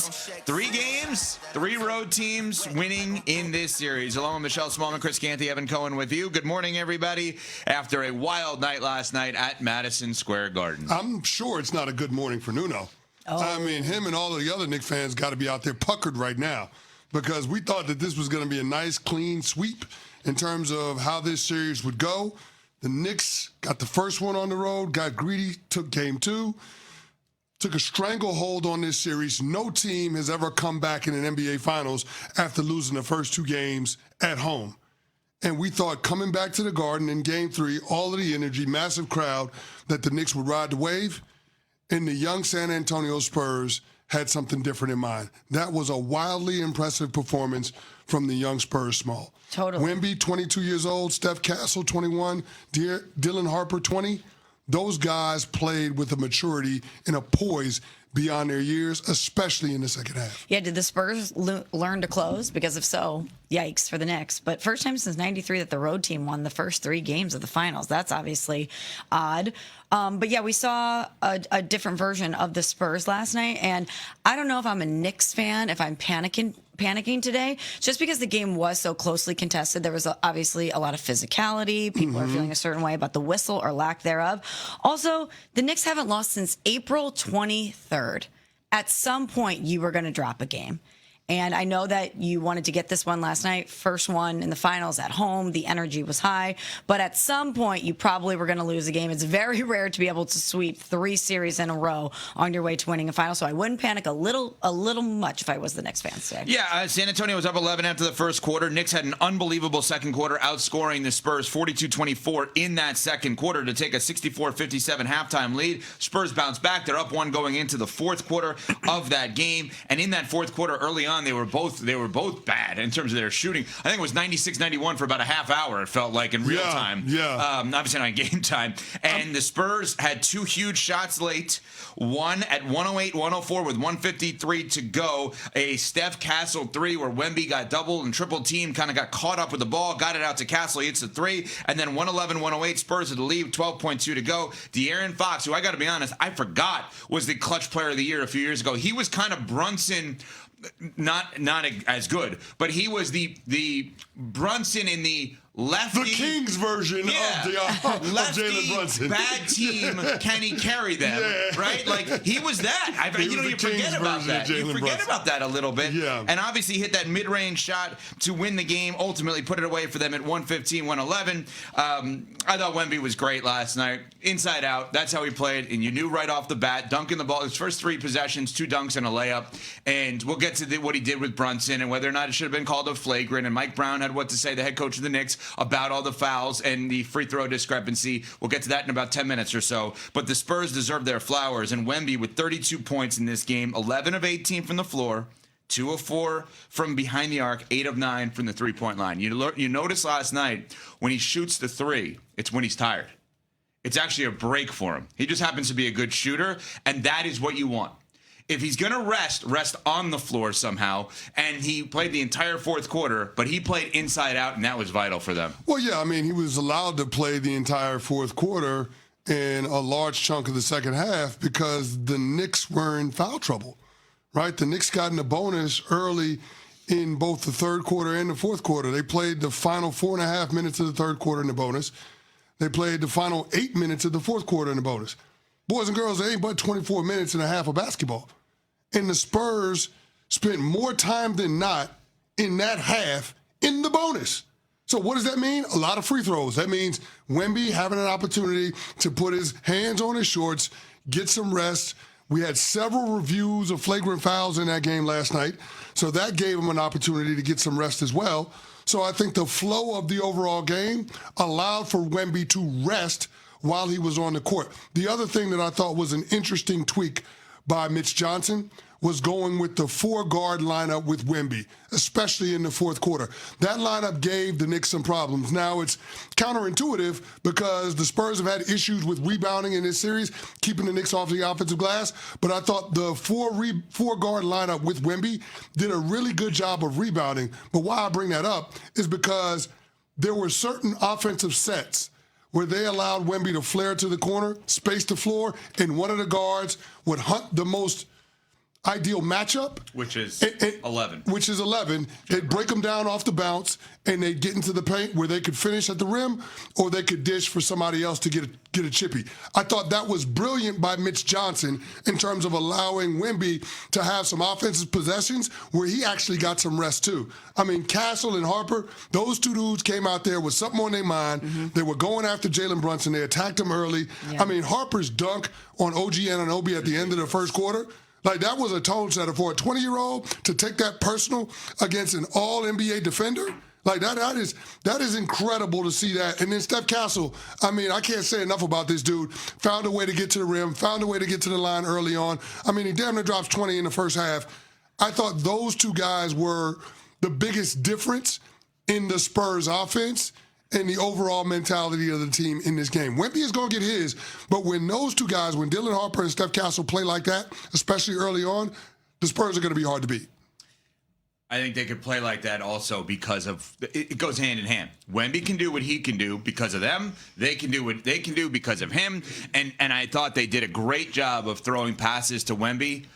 games? 3 games, 3 road teams winning in this series. Along with Michelle Smallman, Chris Canty, Evan Cohen with you. Good morning, everybody. After a wild night last night at Madison Square Garden. I'm sure it's not a good morning for Nuno. I mean, him and all of the other Knicks fans got to be out there puckered right now because we thought that this was going to be a nice, clean sweep in terms of how this series would go. The Knicks got the first one on the road, got greedy, took game 2, took a stranglehold on this series. No team has ever come back in an NBA Finals after losing the first 2 games at home. And we thought coming back to the Garden in game 3, all of the energy, massive crowd, that the Knicks would ride the wave. And the young San Antonio Spurs had something different in mind. That was a wildly impressive performance from the young Spurs small. Totally. Wemby, 22 years old, Steph Castle, 21, Dylan Harper, 20. Those guys played with a maturity and a poise beyond their years, especially in the second half. Yeah, did the Spurs learn to close? Because if so, yikes for the Knicks. But first time since 93 that the road team won the first 3 games of the finals. That's obviously odd. But yeah, we saw a different version of the Spurs last night. And I don't know if I'm a Knicks fan, if I'm panicking today, just because the game was so closely contested. There was obviously a lot of physicality. People are feeling a certain way about the whistle or lack thereof. Also, the Knicks haven't lost since April 23rd. At some point, you were going to drop a game. And I know that you wanted to get this one last night, first one in the finals at home. The energy was high. But at some point, you probably were going to lose a game. It's very rare to be able to sweep 3 series in a row on your way to winning a final. So I wouldn't panic a little much if I was the Knicks fan today. Yeah, San Antonio was up 11 after the first quarter. Knicks had an unbelievable second quarter, outscoring the Spurs 42-24 in that second quarter to take a 64-57 halftime lead. Spurs bounced back. They're up 1 going into the fourth quarter of that game. And in that fourth quarter, early on, they were both bad in terms of their shooting. I think it was 96-91 for about a half hour, it felt like, in real time. Yeah. Obviously not in game time. And the Spurs had 2 huge shots late. One at 108-104 with 1:53 to go. A Steph Castle 3 where Wemby got double and triple team, kind of got caught up with the ball, got it out to Castle. He hits the 3. And then 111-108, Spurs at the lead, 12.2 to go. De'Aaron Fox, who I got to be honest, I forgot was the clutch player of the year a few years ago. He was kind of Brunson. Not as good, but he was the Brunson in the lefty. The Kings version of Jalen Brunson. Bad team, can he carry them? Yeah. Right? Like, he was that. You forget about that. You forget about that a little bit. Yeah. And obviously hit that mid-range shot to win the game, ultimately put it away for them at 115-111. I thought Wemby was great last night. Inside out, that's how he played, and you knew right off the bat, dunking the ball. His first 3 possessions, 2 dunks and a layup. And we'll get to what he did with Brunson and whether or not it should have been called a flagrant. And Mike Brown had what to say, the head coach of the Knicks, about all the fouls and the free throw discrepancy. We'll get to that in about 10 minutes or so. But the Spurs deserve their flowers. And Wemby with 32 points in this game, 11 of 18 from the floor, 2 of 4 from behind the arc, 8 of 9 from the three-point line. You notice last night when he shoots the 3, it's when he's tired. It's actually a break for him. He just happens to be a good shooter, and that is what you want. If he's going to rest on the floor somehow, and he played the entire fourth quarter, but he played inside out, and that was vital for them. Well, yeah, I mean, he was allowed to play the entire fourth quarter and a large chunk of the second half because the Knicks were in foul trouble, right? The Knicks got in the bonus early in both the third quarter and the fourth quarter. They played the final 4.5 minutes of the third quarter in the bonus. They played the final 8 minutes of the fourth quarter in the bonus. Boys and girls, they ain't but 24 minutes and a half of basketball. And the Spurs spent more time than not in that half in the bonus. So what does that mean? A lot of free throws. That means Wemby having an opportunity to put his hands on his shorts, get some rest. We had several reviews of flagrant fouls in that game last night. So that gave him an opportunity to get some rest as well. So I think the flow of the overall game allowed for Wemby to rest while he was on the court. The other thing that I thought was an interesting tweak by Mitch Johnson was going with the 4-guard lineup with Wemby, especially in the fourth quarter. That lineup gave the Knicks some problems. Now, it's counterintuitive because the Spurs have had issues with rebounding in this series, keeping the Knicks off the offensive glass, but I thought the 4-guard lineup with Wemby did a really good job of rebounding. But why I bring that up is because there were certain offensive sets where they allowed Wemby to flare to the corner, space the floor, and one of the guards would hunt the most ideal matchup, Which is and 11. Which is 11. They'd break them down off the bounce, and they'd get into the paint where they could finish at the rim, or they could dish for somebody else to get a chippy. I thought that was brilliant by Mitch Johnson in terms of allowing Wemby to have some offensive possessions where he actually got some rest too. I mean, Castle and Harper, those two dudes came out there with something on their mind. They were going after Jalen Brunson. They attacked him early. Yeah. I mean, Harper's dunk on OG Anunoby at the end of the first quarter, like, that was a tone setter for a 20-year-old to take that personal against an all-NBA defender. Like, that is incredible to see that. And then Steph Castle, I mean, I can't say enough about this dude. Found a way to get to the rim, found a way to get to the line early on. I mean, he damn near drops 20 in the first half. I thought those two guys were the biggest difference in the Spurs offense and the overall mentality of the team in this game. Wemby is going to get his, but when those two guys, when Dylan Harper and Steph Castle play like that, especially early on, the Spurs are going to be hard to beat. I think they could play like that also because of it goes hand in hand. Wemby can do what he can do because of them. They can do what they can do because of him. And I thought they did a great job of throwing passes to Wemby.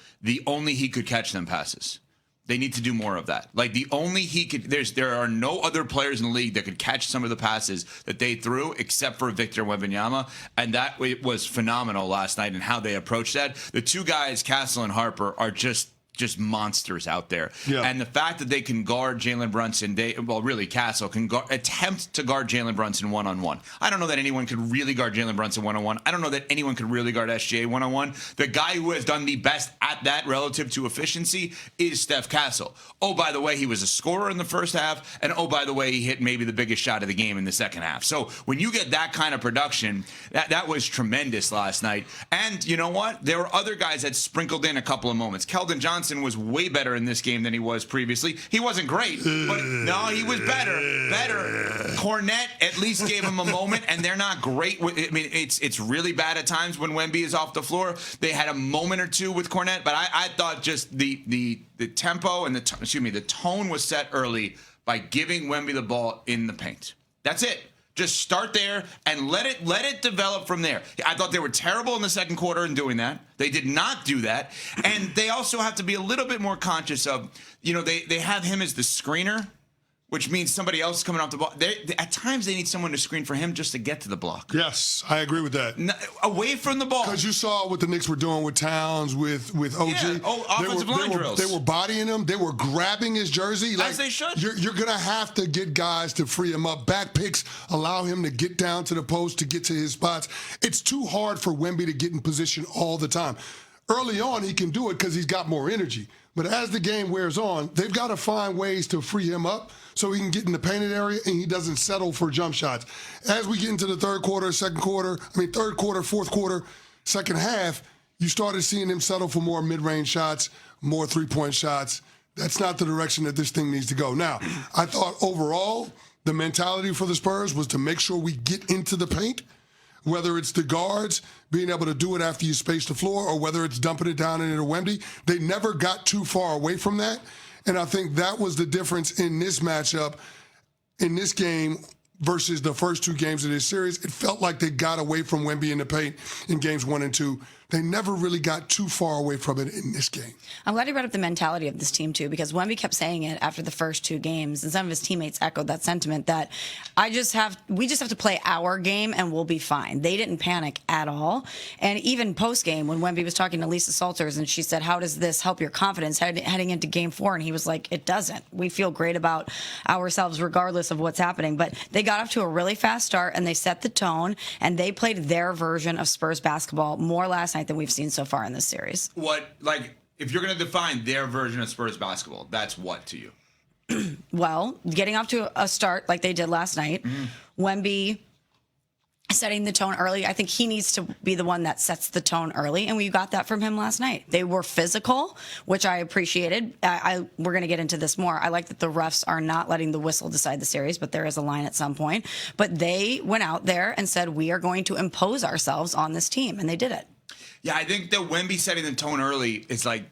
Only he could catch them passes. They need to do more of that. Like, the only he could, there are no other players in the league that could catch some of the passes that they threw except for Victor Wembanyama. And that was phenomenal last night and how they approached that. The two guys, Castle and Harper, are just monsters out there. Yeah. And the fact that they can guard Jalen Brunson, really Castle can attempt to guard Jalen Brunson one-on-one. I don't know that anyone could really guard Jalen Brunson one-on-one. I don't know that anyone could really guard SGA one-on-one. The guy who has done the best at that relative to efficiency is Steph Castle. Oh, by the way, he was a scorer in the first half, and oh, by the way, he hit maybe the biggest shot of the game in the second half. So when you get that kind of production, that was tremendous last night. And you know what? There were other guys that sprinkled in a couple of moments. Keldon Johnson was way better in this game than he was previously. He wasn't great, but no, he was better. Cornette at least gave him a moment, and they're not great. I mean, it's really bad at times when Wemby is off the floor. They had a moment or two with Cornette, but I thought just the tempo and the tone was set early by giving Wemby the ball in the paint. That's it. Just start there and let it develop from there. I thought they were terrible in the second quarter in doing that. They did not do that. And they also have to be a little bit more conscious of, they have him as the screener, which means somebody else is coming off the ball. At times, they need someone to screen for him just to get to the block. Yes, I agree with that. Away from the ball. Because you saw what the Knicks were doing with Towns, with OG. Yeah. Offensive line drills. They were bodying him. They were grabbing his jersey. As they should. You're going to have to get guys to free him up. Back picks allow him to get down to the post, to get to his spots. It's too hard for Wemby to get in position all the time. Early on, he can do it because he's got more energy. But as the game wears on, they've got to find ways to free him up so he can get in the painted area and he doesn't settle for jump shots. As we get into the third quarter, fourth quarter, second half, you started seeing him settle for more mid-range shots, more three-point shots. That's not the direction that this thing needs to go. Now, I thought overall, the mentality for the Spurs was to make sure we get into the paint, whether it's the guards being able to do it after you space the floor or whether it's dumping it down into Wemby. They never got too far away from that. And I think that was the difference in this matchup, in this game versus the first two games of this series. It felt like they got away from Wemby in the paint in games 1 and 2. They never really got too far away from it in this game. I'm glad you brought up the mentality of this team, too, because Wemby kept saying it after the first two games, and some of his teammates echoed that sentiment that we just have to play our game and we'll be fine. They didn't panic at all. And even post-game, when Wemby was talking to Lisa Salters and she said, how does this help your confidence heading into game 4? And he was like, it doesn't. We feel great about ourselves regardless of what's happening. But they got off to a really fast start and they set the tone and they played their version of Spurs basketball more last night than we've seen so far in this series. If you're going to define their version of Spurs basketball, that's what to you? Well, getting off to a start like they did last night, Wemby setting the tone early. I think he needs to be the one that sets the tone early, and we got that from him last night. They were physical, which I appreciated. We're going to get into this more. I like that the refs are not letting the whistle decide the series, but there is a line at some point. But they went out there and said, we are going to impose ourselves on this team, and they did it. Yeah, I think that Wemby setting the tone early is I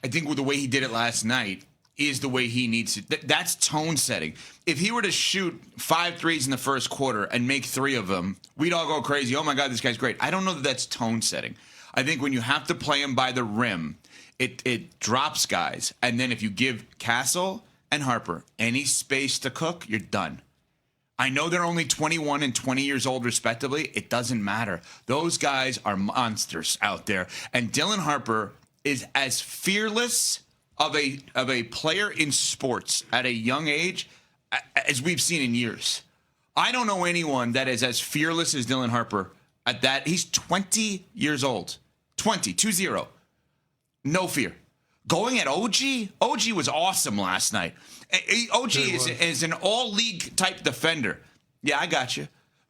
think with the way he did it last night is the way he needs to. That's tone setting. If he were to shoot 5 threes in the first quarter and make 3 of them, we'd all go crazy. Oh my God, this guy's great. I don't know that that's tone setting. I think when you have to play him by the rim, it drops guys. And then if you give Castle and Harper any space to cook, you're done. I know they're only 21 and 20 years old, respectively. It doesn't matter. Those guys are monsters out there. And Dylan Harper is as fearless of a player in sports at a young age as we've seen in years. I don't know anyone that is as fearless as Dylan Harper at that. He's 20 years old. 20. No fear. Going at OG? OG was awesome last night. OG is an all-league type defender. Yeah, I got you.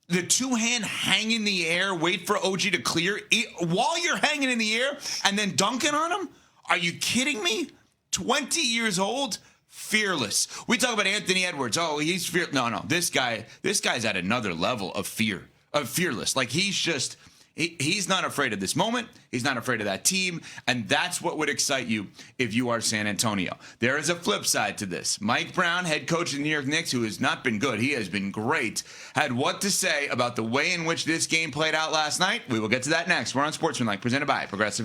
The two-hand hang in the air, wait for OG to clear while you're hanging in the air and then dunking on him? Are you kidding me? 20 years old? Fearless. We talk about Anthony Edwards. Oh, he's fearless. No. This guy's at another level of fearless. Like he's not afraid of this moment. He's not afraid of that team. And that's what would excite you if you are San Antonio. There is a flip side to this. Mike Brown, head coach of the New York Knicks, who has not been good. He has been great. Had what to say about the way in which this game played out last night. We will get to that next. We're on Sportsmanlike, presented by Progressive Insurance.